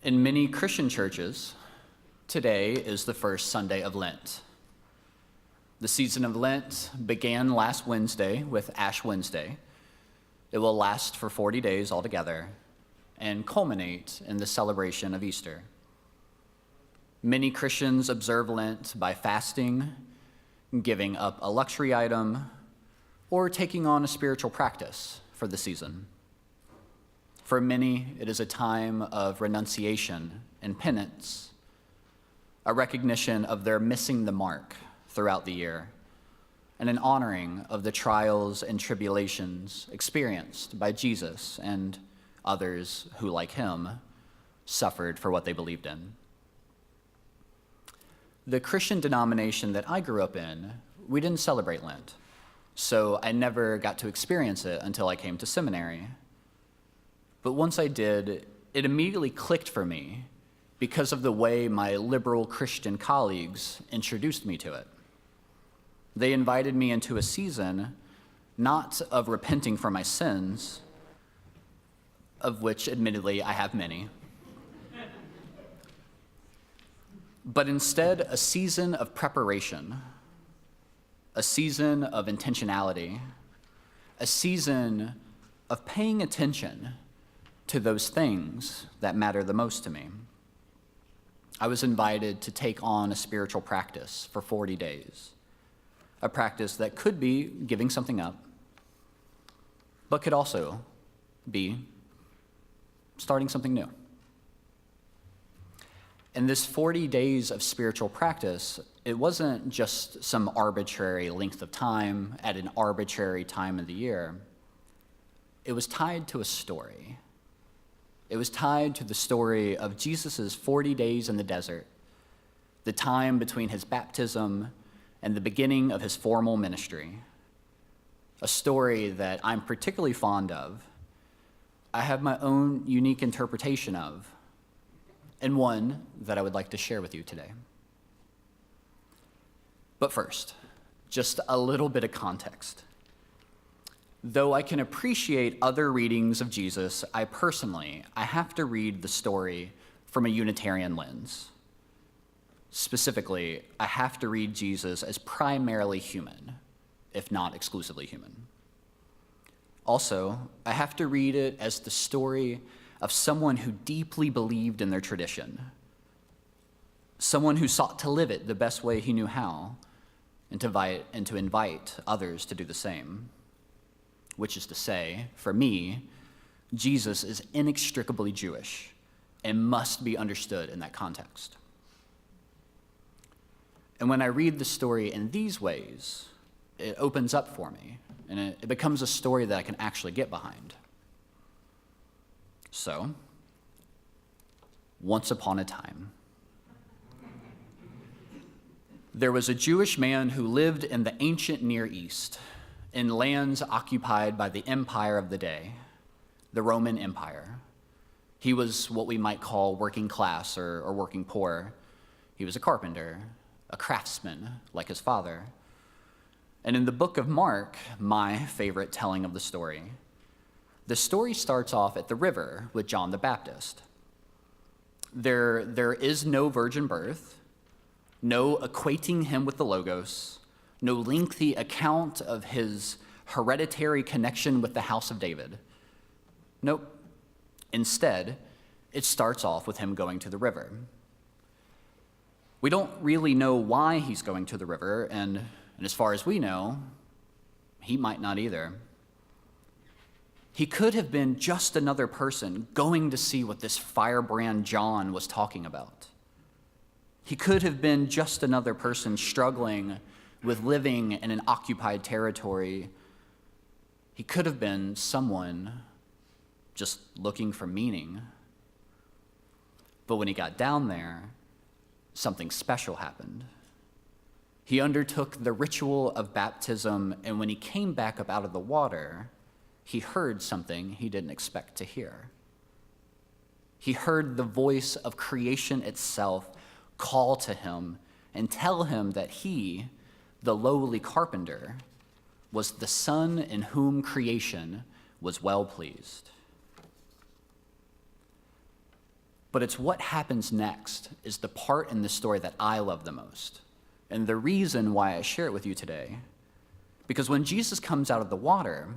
In many Christian churches, today is the first Sunday of Lent. The season of Lent began last Wednesday with Ash Wednesday. It will last for 40 days altogether and culminate in the celebration of Easter. Many Christians observe Lent by fasting, giving up a luxury item, or taking on a spiritual practice for the season. For many, it is a time of renunciation and penance, a recognition of their missing the mark throughout the year, and an honoring of the trials and tribulations experienced by Jesus and others who, like him, suffered for what they believed in. The Christian denomination that I grew up in, we didn't celebrate Lent, so I never got to experience it until I came to seminary. But once I did, it immediately clicked for me because of the way my liberal Christian colleagues introduced me to it. They invited me into a season not of repenting for my sins, of which admittedly I have many, but instead a season of preparation, a season of intentionality, a season of paying attention to those things that matter the most to me. I was invited to take on a spiritual practice for 40 days, a practice that could be giving something up, but could also be starting something new. In this 40 days of spiritual practice, it wasn't just some arbitrary length of time at an arbitrary time of the year. It was tied to a story. It was tied to the story of Jesus' 40 days in the desert, the time between his baptism and the beginning of his formal ministry, a story that I'm particularly fond of, I have my own unique interpretation of, and one that I would like to share with you today. But first, just a little bit of context. Though I can appreciate other readings of Jesus, I have to read the story from a Unitarian lens. Specifically, I have to read Jesus as primarily human, if not exclusively human. Also, I have to read it as the story of someone who deeply believed in their tradition, someone who sought to live it the best way he knew how, and to invite others to do the same. Which is to say, for me, Jesus is inextricably Jewish and must be understood in that context. And when I read the story in these ways, it opens up for me, and it becomes a story that I can actually get behind. So, once upon a time, there was a Jewish man who lived in the ancient Near East, in lands occupied by the empire of the day, the Roman Empire. He was what we might call working class or working poor. He was a carpenter, a craftsman, like his father. And in the book of Mark, my favorite telling of the story starts off at the river with John the Baptist. There is no virgin birth, no equating him with the Logos, no lengthy account of his hereditary connection with the house of David. Nope. Instead, it starts off with him going to the river. We don't really know why he's going to the river, and as far as we know, he might not either. He could have been just another person going to see what this firebrand John was talking about. He could have been just another person struggling with living in an occupied territory. He could have been someone just looking for meaning. But when he got down there, something special happened. He undertook the ritual of baptism, and when he came back up out of the water, he heard something he didn't expect to hear. He heard the voice of creation itself call to him and tell him that he, the lowly carpenter, was the Son in whom creation was well pleased. But it's what happens next is the part in this story that I love the most. And the reason why I share it with you today, because when Jesus comes out of the water,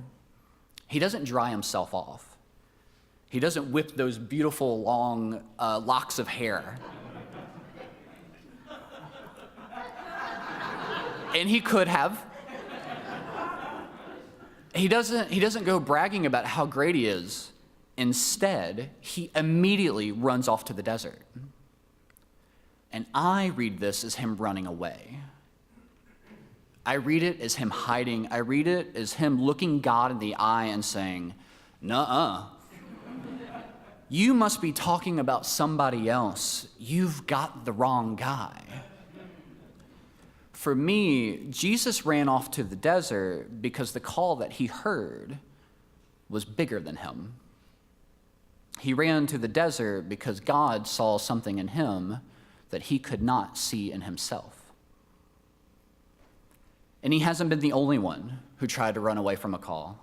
he doesn't dry himself off. He doesn't whip those beautiful long locks of hair. And he could have. He doesn't go bragging about how great he is. Instead, he immediately runs off to the desert. And I read this as him running away. I read it as him hiding. I read it as him looking God in the eye and saying, "Nuh-uh. You must be talking about somebody else. You've got the wrong guy." For me, Jesus ran off to the desert because the call that he heard was bigger than him. He ran to the desert because God saw something in him that he could not see in himself. And he hasn't been the only one who tried to run away from a call.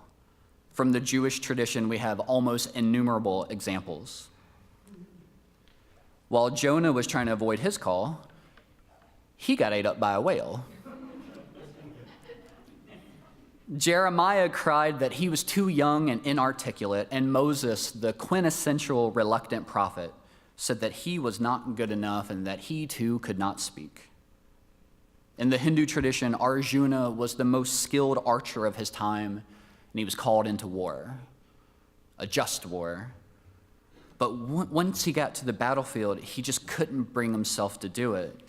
From the Jewish tradition, we have almost innumerable examples. While Jonah was trying to avoid his call, he got ate up by a whale. Jeremiah cried that he was too young and inarticulate, and Moses, the quintessential reluctant prophet, said that he was not good enough and that he too could not speak. In the Hindu tradition, Arjuna was the most skilled archer of his time, and he was called into war, a just war. But once he got to the battlefield, he just couldn't bring himself to do it.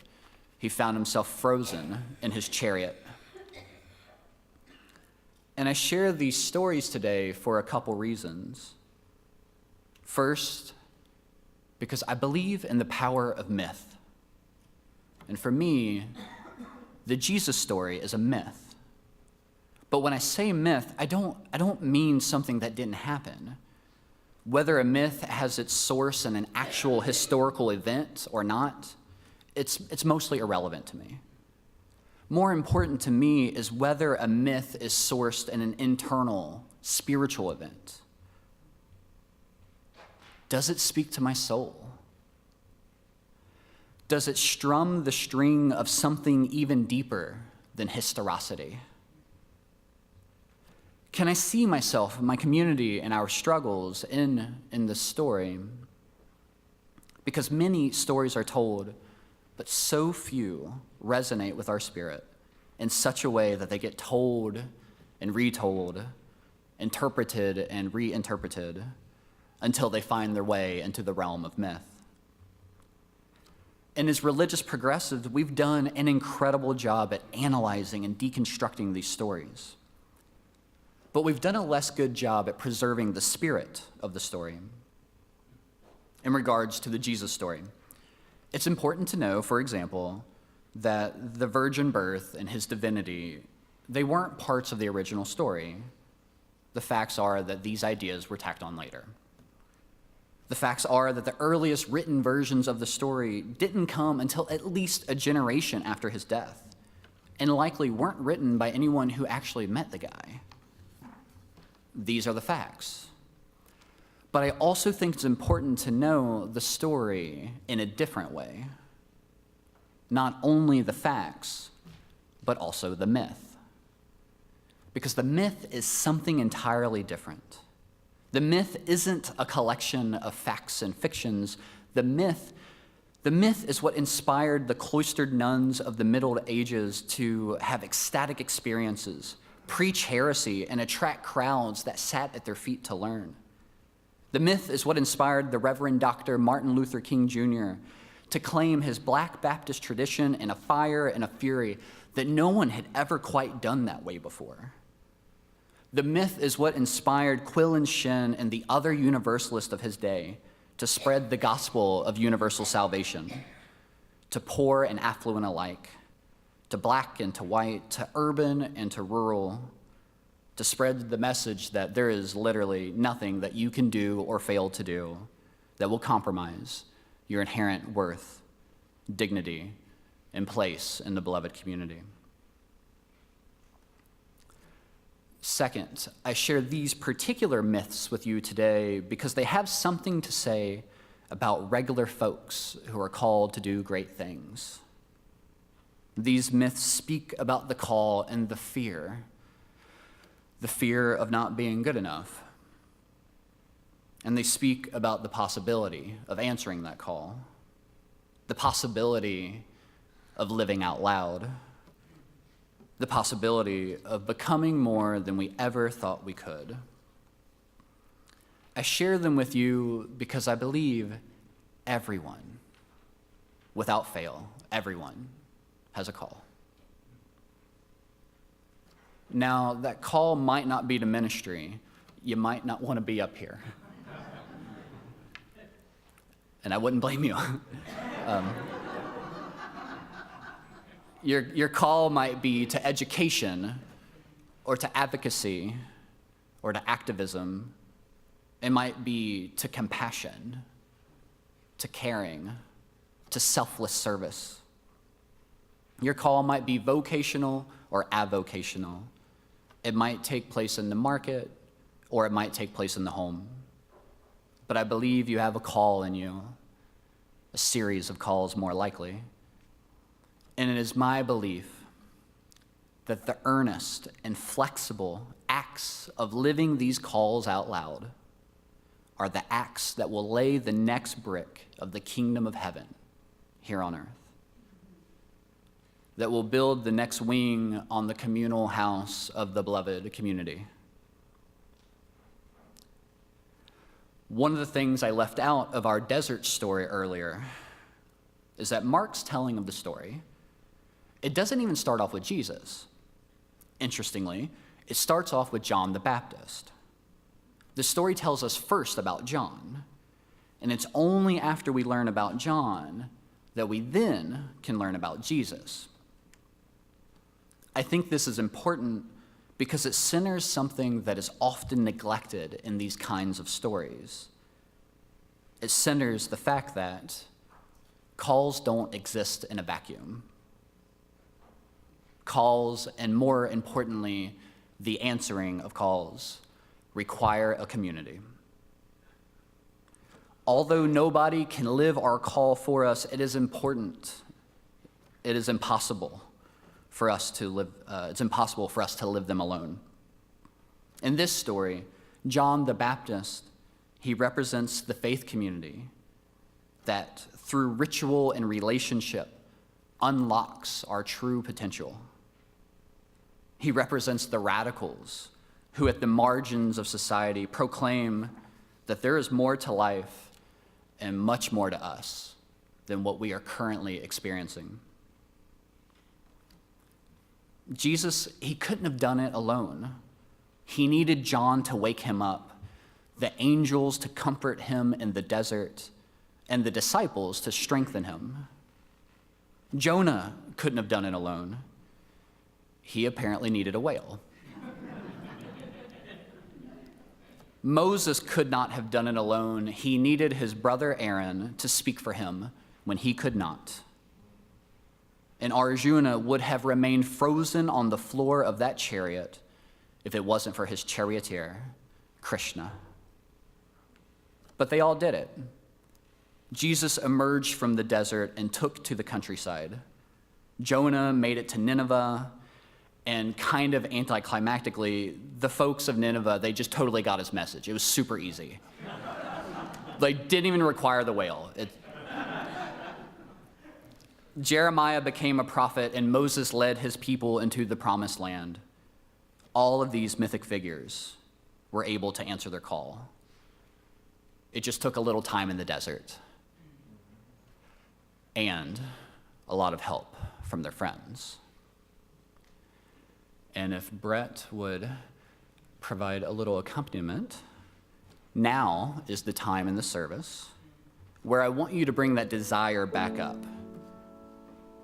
He found himself frozen in his chariot. And I share these stories today for a couple reasons. First, because I believe in the power of myth. And for me, the Jesus story is a myth. But when I say myth, I don't mean something that didn't happen. Whether a myth has its source in an actual historical event or not, it's mostly irrelevant to me. More important to me is whether a myth is sourced in an internal, spiritual event. Does it speak to my soul? Does it strum the string of something even deeper than historicity? Can I see myself, my community, and our struggles in this story? Because many stories are told, but so few resonate with our spirit in such a way that they get told and retold, interpreted and reinterpreted, until they find their way into the realm of myth. And as religious progressives, we've done an incredible job at analyzing and deconstructing these stories. But we've done a less good job at preserving the spirit of the story. In regards to the Jesus story, it's important to know, for example, that the virgin birth and his divinity, they weren't parts of the original story. The facts are that these ideas were tacked on later. The facts are that the earliest written versions of the story didn't come until at least a generation after his death, and likely weren't written by anyone who actually met the guy. These are the facts. But I also think it's important to know the story in a different way. Not only the facts, but also the myth. Because the myth is something entirely different. The myth isn't a collection of facts and fictions. The myth is what inspired the cloistered nuns of the Middle Ages to have ecstatic experiences, preach heresy, and attract crowds that sat at their feet to learn. The myth is what inspired the Reverend Dr. Martin Luther King Jr. to claim his Black Baptist tradition in a fire and a fury that no one had ever quite done that way before. The myth is what inspired Quillen Shin and the other Universalists of his day to spread the gospel of universal salvation, to poor and affluent alike, to black and to white, to urban and to rural, to spread the message that there is literally nothing that you can do or fail to do that will compromise your inherent worth, dignity, and place in the beloved community. Second, I share these particular myths with you today because they have something to say about regular folks who are called to do great things. These myths speak about the call and the fear of not being good enough. And they speak about the possibility of answering that call, the possibility of living out loud, the possibility of becoming more than we ever thought we could. I share them with you because I believe everyone, without fail, everyone has a call. Now, that call might not be to ministry. You might not want to be up here. And I wouldn't blame you. Your call might be to education or to advocacy or to activism. It might be to compassion, to caring, to selfless service. Your call might be vocational or avocational. It might take place in the market or it might take place in the home. But I believe you have a call in you, a series of calls more likely. And it is my belief that the earnest and flexible acts of living these calls out loud are the acts that will lay the next brick of the kingdom of heaven here on earth, that will build the next wing on the communal house of the beloved community. One of the things I left out of our desert story earlier is that Mark's telling of the story, it doesn't even start off with Jesus. Interestingly, it starts off with John the Baptist. The story tells us first about John, and it's only after we learn about John that we then can learn about Jesus. I think this is important because it centers something that is often neglected in these kinds of stories. It centers the fact that calls don't exist in a vacuum. Calls, and more importantly, the answering of calls, require a community. Although nobody can live our call for us, it is important. It is impossible for us to live. It's impossible for us to live them alone. In this story, John the Baptist, he represents the faith community that through ritual and relationship unlocks our true potential. He represents the radicals who at the margins of society proclaim that there is more to life and much more to us than what we are currently experiencing. Jesus, he couldn't have done it alone. He needed John to wake him up, the angels to comfort him in the desert, and the disciples to strengthen him. Jonah couldn't have done it alone. He apparently needed a whale. Moses could not have done it alone. He needed his brother Aaron to speak for him when he could not. And Arjuna would have remained frozen on the floor of that chariot if it wasn't for his charioteer, Krishna. But they all did it. Jesus emerged from the desert and took to the countryside. Jonah made it to Nineveh, and kind of anticlimactically, the folks of Nineveh, they just totally got his message. It was super easy. They didn't even require the whale. Jeremiah became a prophet, and Moses led his people into the promised land. All of these mythic figures were able to answer their call. It just took a little time in the desert and a lot of help from their friends. And if Brett would provide a little accompaniment, now is the time in the service where I want you to bring that desire back up.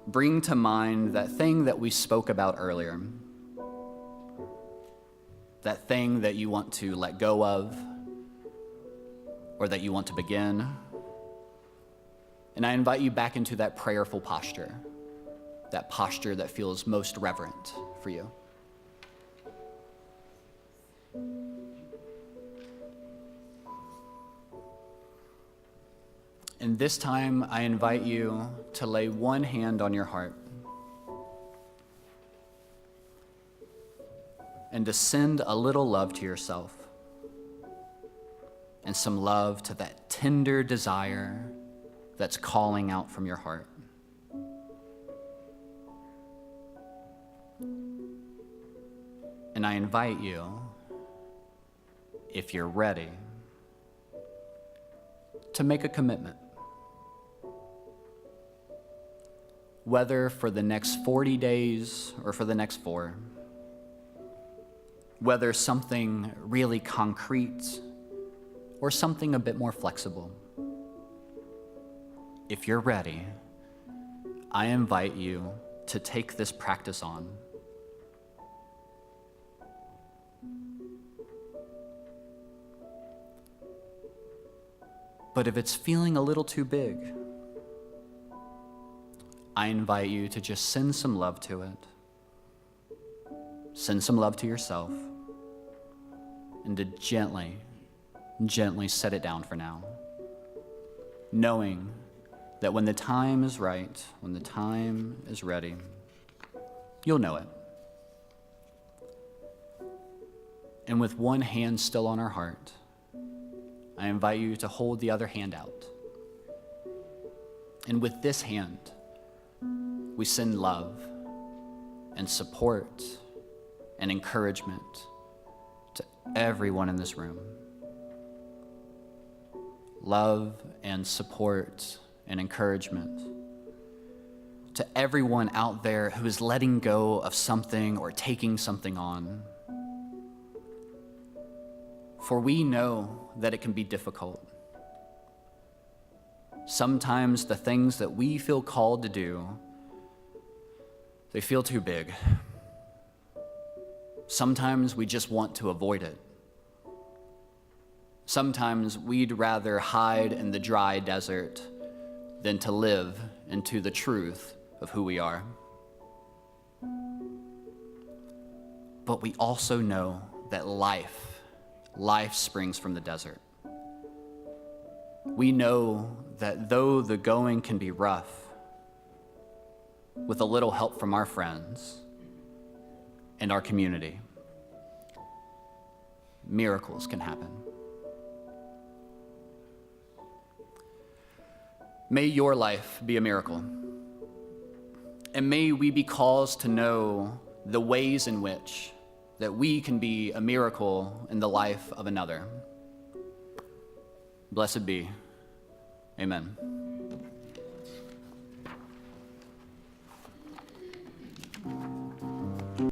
Bring to mind that thing that we spoke about earlier, that thing that you want to let go of or that you want to begin. And I invite you back into that prayerful posture, that posture that feels most reverent for you. And this time, I invite you to lay one hand on your heart and to send a little love to yourself and some love to that tender desire that's calling out from your heart. And I invite you, if you're ready, to make a commitment. Whether for the next 40 days or for the next 4, whether something really concrete or something a bit more flexible. If you're ready, I invite you to take this practice on. But if it's feeling a little too big, I invite you to just send some love to it. Send some love to yourself and to gently set it down for now, knowing that when the time is right, when the time is ready, you'll know it. And with one hand still on our heart, I invite you to hold the other hand out. And with this hand, we send love and support and encouragement to everyone in this room. Love and support and encouragement to everyone out there who is letting go of something or taking something on. For we know that it can be difficult. Sometimes the things that we feel called to do, they feel too big. Sometimes we just want to avoid it. Sometimes we'd rather hide in the dry desert than to live into the truth of who we are. But we also know that life springs from the desert. We know that though the going can be rough, with a little help from our friends and our community, miracles can happen. May your life be a miracle. And may we be caused to know the ways in which that we can be a miracle in the life of another. Blessed be. Amen.